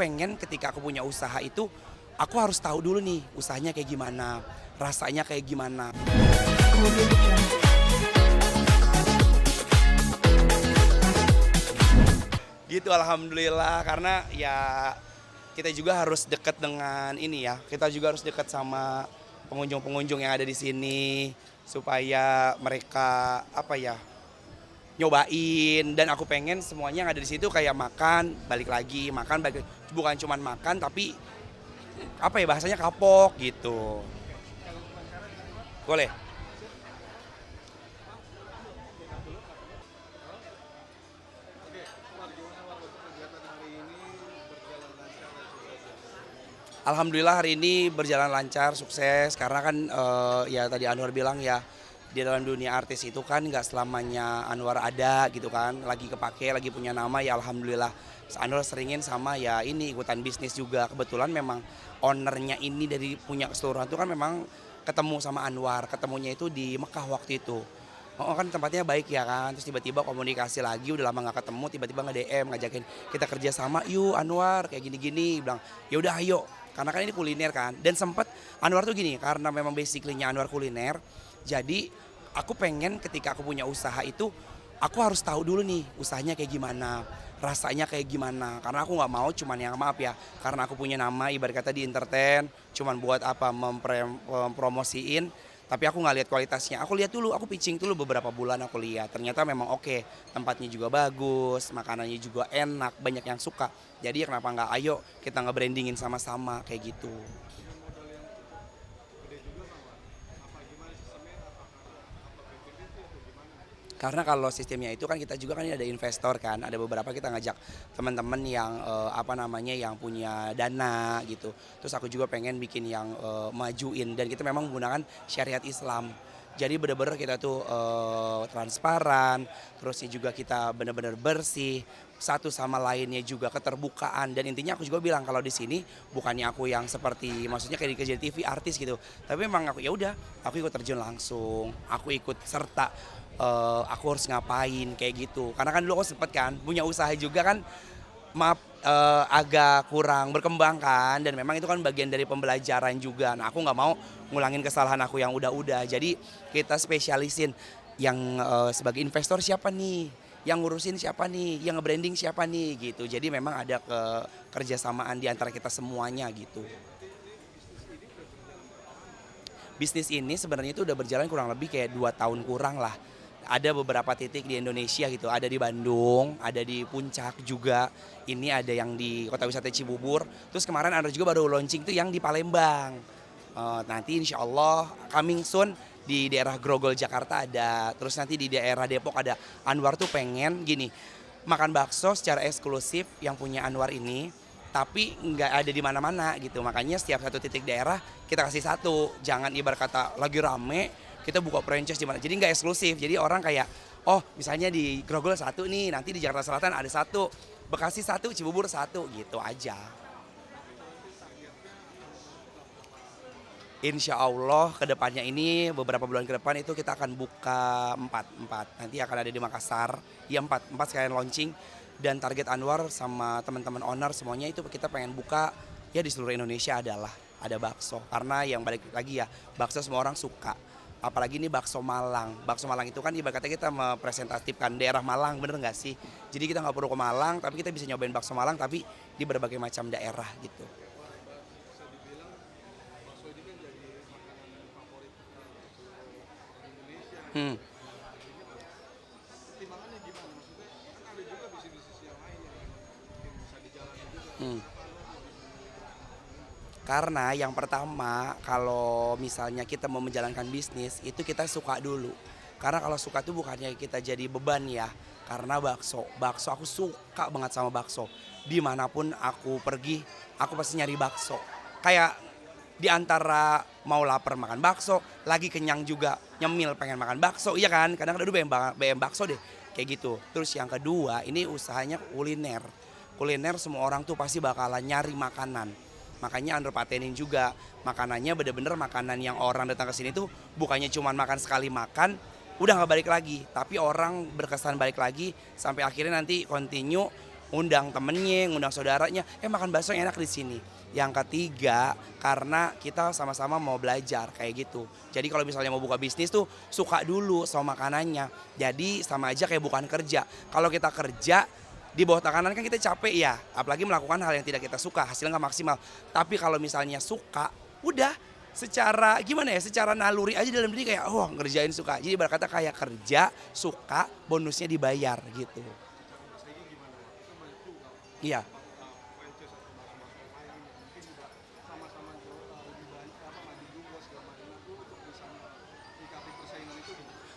pengen ketika aku punya usaha itu, aku harus tahu dulu nih usahanya kayak gimana, rasanya kayak gimana. Gitu alhamdulillah karena ya kita juga harus dekat dengan ini ya, kita juga harus dekat sama pengunjung-pengunjung yang ada di sini supaya mereka apa ya, nyobain dan aku pengen semuanya yang ada di situ kayak makan, balik lagi, makan, balik lagi. Bukan cuman makan tapi apa ya bahasanya kapok gitu. Boleh? Alhamdulillah hari ini berjalan lancar, sukses karena kan ya tadi Anwar bilang ya di dalam dunia artis itu kan nggak selamanya Anwar ada gitu kan, lagi kepake, lagi punya nama ya alhamdulillah. Anwar seringin sama ya ini ikutan bisnis juga. Kebetulan memang ownernya ini dari punya keseluruhan itu kan memang ketemu sama Anwar, ketemunya itu di Mekah waktu itu. Oh kan tempatnya baik ya kan, terus tiba-tiba komunikasi lagi udah lama nggak ketemu, tiba-tiba nge-DM ngajakin kita kerja sama yuk Anwar kayak gini-gini, bilang ya udah ayo karena kan ini kuliner kan dan sempet Anwar tuh gini karena memang basically-nya Anwar kuliner, jadi aku pengen ketika aku punya usaha itu aku harus tahu dulu nih usahanya kayak gimana, rasanya kayak gimana, karena aku nggak mau cuman yang maaf ya karena aku punya nama ibarat kata di entertain cuman buat apa mempromosiin tapi aku nggak lihat kualitasnya. Aku lihat dulu, aku pitching dulu beberapa bulan aku lihat. Ternyata memang oke, tempatnya juga bagus, makanannya juga enak, banyak yang suka. Jadi ya kenapa nggak ayo kita nge-brandingin sama-sama kayak gitu. Karena kalau sistemnya itu kan kita juga kan ada investor kan, ada beberapa kita ngajak teman-teman yang apa namanya yang punya dana gitu. Terus aku juga pengen bikin yang majuin dan kita memang menggunakan syariat Islam. Jadi benar-benar kita tuh transparan, terusnya juga kita benar-benar bersih, satu sama lainnya juga keterbukaan dan intinya aku juga bilang kalau di sini bukannya aku yang seperti maksudnya kayak di Kejati TV artis gitu. Tapi memang aku ya udah, aku ikut terjun langsung, aku ikut serta aku harus ngapain kayak gitu. Karena kan dulu aku sempet kan punya usaha juga kan maaf agak kurang berkembang kan dan memang itu kan bagian dari pembelajaran juga. Nah aku nggak mau ngulangin kesalahan aku yang udah-udah. Jadi kita spesialisin yang sebagai investor siapa nih, yang ngurusin siapa nih, yang nge-branding siapa nih gitu. Jadi memang ada kerjasamaan di antara kita semuanya gitu. Bisnis ini sebenarnya itu udah berjalan kurang lebih kayak 2 tahun kurang lah. Ada beberapa titik di Indonesia gitu, ada di Bandung, ada di Puncak juga, ini ada yang di Kota Wisata Cibubur, terus kemarin ada juga baru launching tuh yang di Palembang. Nanti insya Allah coming soon di daerah Grogol Jakarta ada, terus nanti di daerah Depok ada. Anwar tuh pengen gini, makan bakso secara eksklusif yang punya Anwar ini, tapi nggak ada di mana-mana gitu. Makanya setiap satu titik daerah kita kasih satu, jangan ibarat kata lagi rame kita buka franchise di mana. Jadi nggak eksklusif. Jadi orang kayak oh misalnya di Grogol satu nih, nanti di Jakarta Selatan ada satu, Bekasi satu, Cibubur satu gitu aja. Insya Allah kedepannya ini beberapa bulan ke depan itu kita akan buka empat nanti akan ada di Makassar ya empat sekalian launching dan target Anwar sama teman-teman owner semuanya itu kita pengen buka ya di seluruh Indonesia adalah ada bakso karena yang balik lagi ya bakso semua orang suka apalagi ini bakso Malang itu kan ibarat kata kita merepresentatifkan daerah Malang bener nggak sih jadi kita nggak perlu ke Malang tapi kita bisa nyobain bakso Malang tapi di berbagai macam daerah gitu. Hmm. Hmm. Karena yang pertama kalau misalnya kita mau menjalankan bisnis itu kita suka dulu. Karena kalau suka tuh bukannya kita jadi beban ya. Karena bakso aku suka banget sama bakso. Dimanapun aku pergi, aku pasti nyari bakso. Kayak di antara mau lapar makan bakso, lagi kenyang juga nyemil pengen makan bakso, iya kan? Kadang aduh BM bakso deh, kayak gitu. Terus yang kedua, ini usahanya kuliner. Kuliner semua orang tuh pasti bakalan nyari makanan. Makanya Andro patenin juga makanannya bener-bener makanan yang orang datang ke sini tuh bukannya cuma makan sekali makan, udah nggak balik lagi. Tapi orang berkesan balik lagi sampai akhirnya nanti continue ngundang temennya, ngundang saudaranya, makan bakso yang enak di sini. Yang ketiga, karena kita sama-sama mau belajar kayak gitu. Jadi kalau misalnya mau buka bisnis tuh suka dulu sama makanannya. Jadi sama aja kayak bukan kerja. Kalau kita kerja di bawah tekanan kan kita capek ya, apalagi melakukan hal yang tidak kita suka, hasilnya nggak maksimal. Tapi kalau misalnya suka, udah secara gimana ya, secara naluri aja dalam diri kayak ngerjain suka. Jadi berkata kayak kerja, suka, bonusnya dibayar gitu. Iya.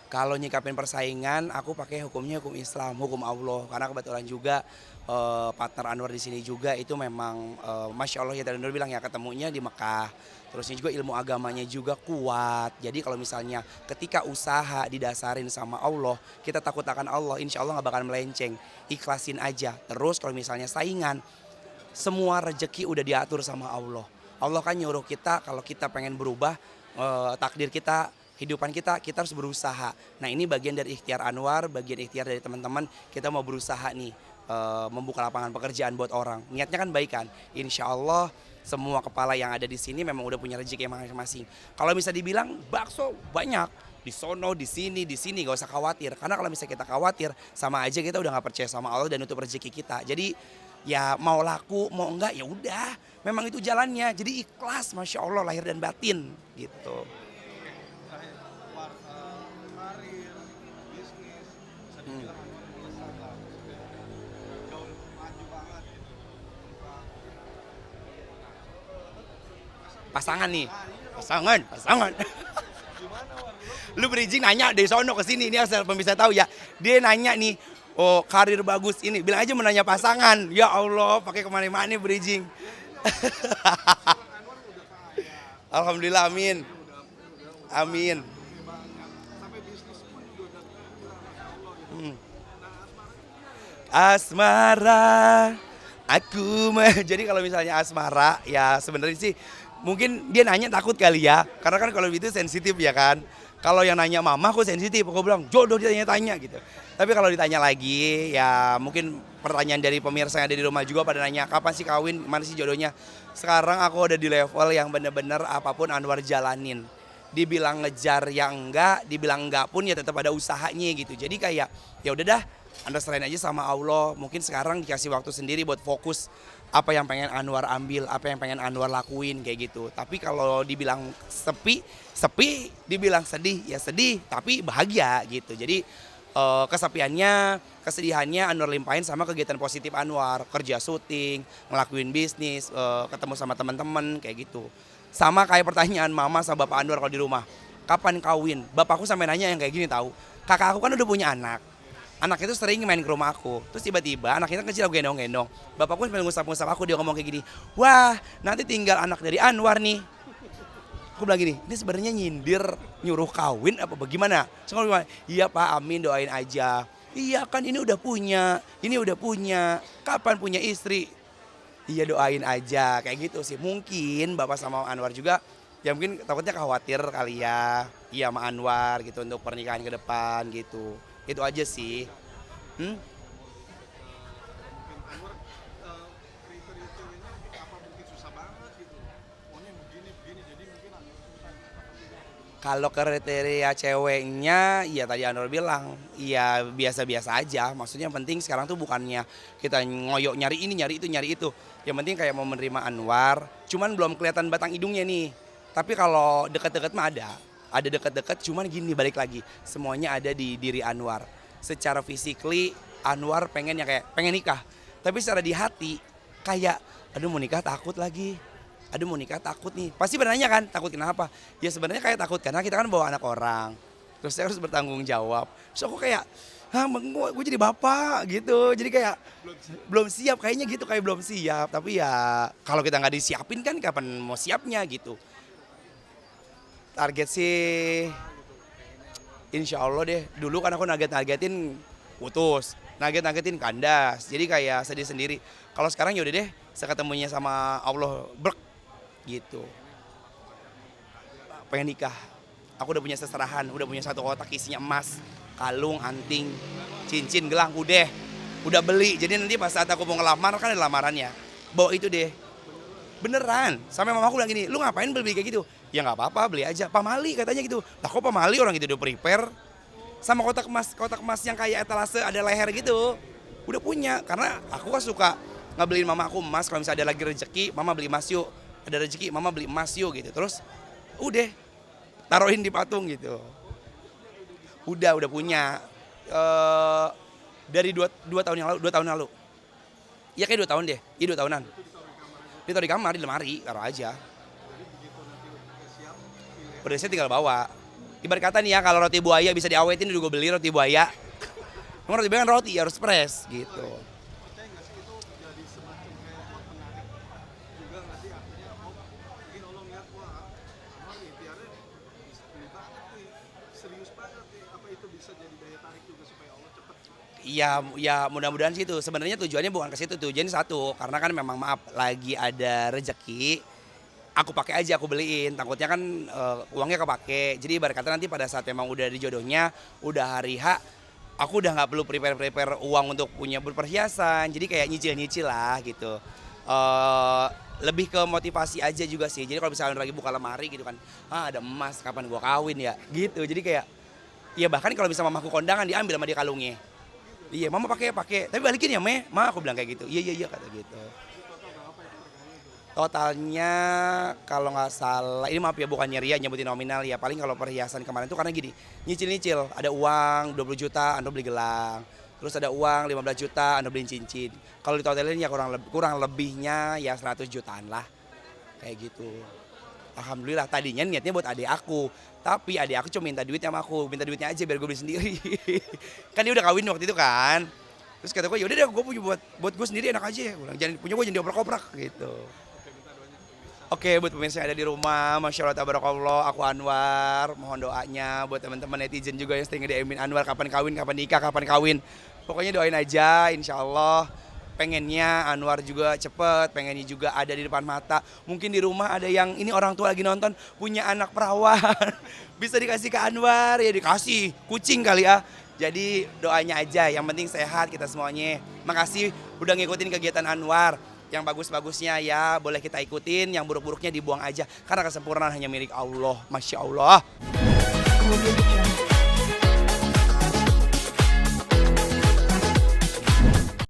Kalau nyikapin persaingan, aku pakai hukumnya hukum Islam, hukum Allah. Karena kebetulan juga partner Anwar di sini juga itu memang Masya Allah ya tadi Nur bilang ya ketemunya di Mekah. Terusnya juga ilmu agamanya juga kuat. Jadi kalau misalnya ketika usaha didasarin sama Allah, kita takut akan Allah, insya Allah nggak bakal melenceng. Ikhlasin aja. Terus kalau misalnya saingan, semua rejeki udah diatur sama Allah. Allah kan nyuruh kita kalau kita pengen berubah takdir kita, kehidupan kita harus berusaha. Nah ini bagian dari ikhtiar Anwar, bagian ikhtiar dari teman-teman, kita mau berusaha nih membuka lapangan pekerjaan buat orang. Niatnya kan baik kan, insya Allah semua kepala yang ada di sini memang udah punya rezeki masing-masing. Kalau bisa dibilang bakso banyak, di sono, di sini gak usah khawatir. Karena kalau misalnya kita khawatir, sama aja kita udah gak percaya sama Allah dan nutup rezeki kita. Jadi ya mau laku, mau enggak ya udah, memang itu jalannya. Jadi ikhlas, Masya Allah lahir dan batin gitu. Pasangan nih, pasangan. Lu bridging nanya dari sono ke sini, ini asal pemirsa tahu ya. Dia nanya nih, oh karir bagus ini, bilang aja menanya pasangan. Ya Allah, pakai kemana-mana bridging. Alhamdulillah, amin. Amin. Asmara, jadi kalau misalnya asmara, ya sebenarnya sih mungkin dia nanya takut kali ya, karena kan kalau itu sensitif ya kan. Kalau yang nanya mama aku sensitif, aku bilang jodoh dia tanya gitu. Tapi kalau ditanya lagi, ya mungkin pertanyaan dari pemirsa yang ada di rumah juga pada nanya kapan sih kawin, mana sih jodohnya. Sekarang aku udah di level yang bener-bener apapun Anwar jalanin. Dibilang ngejar ya enggak, dibilang enggak pun ya tetap ada usahanya gitu. Jadi kayak ya udah dah, Anda serahin aja sama Allah. Mungkin sekarang dikasih waktu sendiri buat fokus apa yang pengen Anwar ambil, apa yang pengen Anwar lakuin kayak gitu. Tapi kalau dibilang sepi, sepi, dibilang sedih, ya sedih, tapi bahagia gitu. Jadi kesepiannya, kesedihannya Anwar limpahin sama kegiatan positif Anwar, kerja syuting, ngelakuin bisnis, ketemu sama teman-teman kayak gitu. Sama kayak pertanyaan mama sama bapak Anwar kalau di rumah, kapan kawin? Bapakku sampai nanya yang kayak gini tahu. Kakak aku kan udah punya anak. Anak itu sering main ke rumah aku. Terus tiba-tiba anak itu kecil aku gendong-gendong. Bapakku sambil ngusap-ngusap aku, dia ngomong kayak gini, wah nanti tinggal anak dari Anwar nih. Aku bilang gini, ini sebenarnya nyindir nyuruh kawin apa bagaimana? Terus aku bilang, iya Pak, amin doain aja. Iya kan ini udah punya, kapan punya istri? Iya doain aja, kayak gitu sih. Mungkin Bapak sama Anwar juga, ya mungkin takutnya khawatir kali ya. Iya sama Anwar gitu untuk pernikahan ke depan gitu. Itu aja sih. Hmm? Kalau kriteria ceweknya, ya tadi Anwar bilang, ya biasa-biasa aja. Maksudnya yang penting sekarang tuh bukannya kita ngoyok nyari ini, nyari itu. Yang penting kayak mau menerima Anwar, cuman belum kelihatan batang hidungnya nih. Tapi kalau deket-deket mah ada. Ada deket-deket, cuman gini balik lagi. Semuanya ada di diri Anwar. Secara physically, Anwar pengen ya kayak pengen nikah. Tapi secara di hati, kayak aduh mau nikah takut lagi. Aduh mau nikah takut nih. Pasti bertanya kan, takut kenapa? Ya sebenarnya kayak takut karena kita kan bawa anak orang. Terus saya harus bertanggung jawab. Terus aku kayak, gue jadi bapak gitu. Jadi kayak belum siap kayaknya gitu, kayak belum siap. Tapi ya kalau kita nggak disiapin kan kapan mau siapnya gitu. Target sih insya Allah deh. Dulu kan aku nagetin putus. Nagetin kandas. Jadi kayak sedih sendiri. Kalau sekarang yaudah deh, seketemunya sama Allah brek gitu. Pengen nikah. Aku udah punya seserahan, udah punya satu kotak isinya emas, kalung, anting, cincin, gelang, udah. udah beli. Jadi nanti pas saat aku mau ngelamar kan ada lamarannya, bawa itu deh. Beneran, sampai mamaku bilang gini, lu ngapain beli kayak gitu? Ya nggak apa-apa, beli aja. Pamali katanya gitu. Lah kok pamali, orang gitu udah prepare. Sama kotak emas yang kayak etalase ada leher gitu. Udah punya, karena aku kan suka ngebeliin mama aku emas. Kalau misalnya ada lagi rezeki, mama beli emas yuk. Ada rezeki, mama beli emas yuk gitu. Terus udah taruhin di patung gitu. Udah punya. Dari dua tahun yang lalu, 2 tahun lalu. Iya kayak 2 tahun deh, iya 2 tahunan. Dia taruh di kamar, di lemari, taruh aja. Udah saya tinggal bawa. Ibarat kata nih ya, kalau roti buaya bisa diawetin, juga beli roti buaya. Emang roti buaya kan roti, harus fresh gitu. Iya, ya mudah-mudahan sih itu. Sebenarnya tujuannya bukan ke situ, tujuannya satu. Karena kan memang maaf, lagi ada rezeki, aku pakai aja, aku beliin. Takutnya kan uangnya kepake. Jadi ibarat kata nanti pada saat memang udah di jodohnya, udah hari H, aku udah nggak perlu prepare uang untuk punya berperhiasan. Jadi kayak nyicil-nyicil lah gitu. Lebih ke motivasi aja juga sih. Jadi kalau misalnya lagi buka lemari gitu kan, ada emas, kapan gua kawin ya gitu. Jadi kayak, ya bahkan kalau bisa mamaku kondangan diambil sama dia kalungnya. Iya, mama pakai, tapi balikin ya, Ma aku bilang kayak gitu. Iya kata gitu. Totalnya kalau nggak salah, ini maaf ya bukannya ria nyebutin nominal ya. Paling kalau perhiasan kemarin tuh karena gini, nyicil-nyicil. Ada uang 20 juta, Anda beli gelang. Terus ada uang 15 juta, Anda beliin cincin. Kalau ditotalin ya kurang lebihnya ya 100 jutaan lah. Kayak gitu. Alhamdulillah tadinya niatnya buat adik aku. Tapi adik aku cuma minta duit sama aku. Minta duitnya aja biar gue beli sendiri. Kan dia udah kawin waktu itu kan. Terus kata gue yaudah deh gue punya buat gue sendiri enak aja. Gue bilang jangan punya gue jangan dioprak-oprak gitu. Oke, buat pemirsa yang ada di rumah, Masya Allah, tabarakallah, aku Anwar, mohon doanya buat teman-teman netizen juga yang sering nge-DM-in Anwar kapan kawin, kapan nikah, kapan kawin. Pokoknya doain aja, insya Allah. Pengennya Anwar juga cepet, pengennya juga ada di depan mata. Mungkin di rumah ada yang, ini orang tua lagi nonton, punya anak perawan. Bisa dikasih ke Anwar, ya dikasih, kucing kali ya. Jadi doanya aja, yang penting sehat kita semuanya. Makasih udah ngikutin kegiatan Anwar. Yang bagus-bagusnya ya boleh kita ikutin, yang buruk-buruknya dibuang aja. Karena kesempurnaan hanya milik Allah, Masya Allah.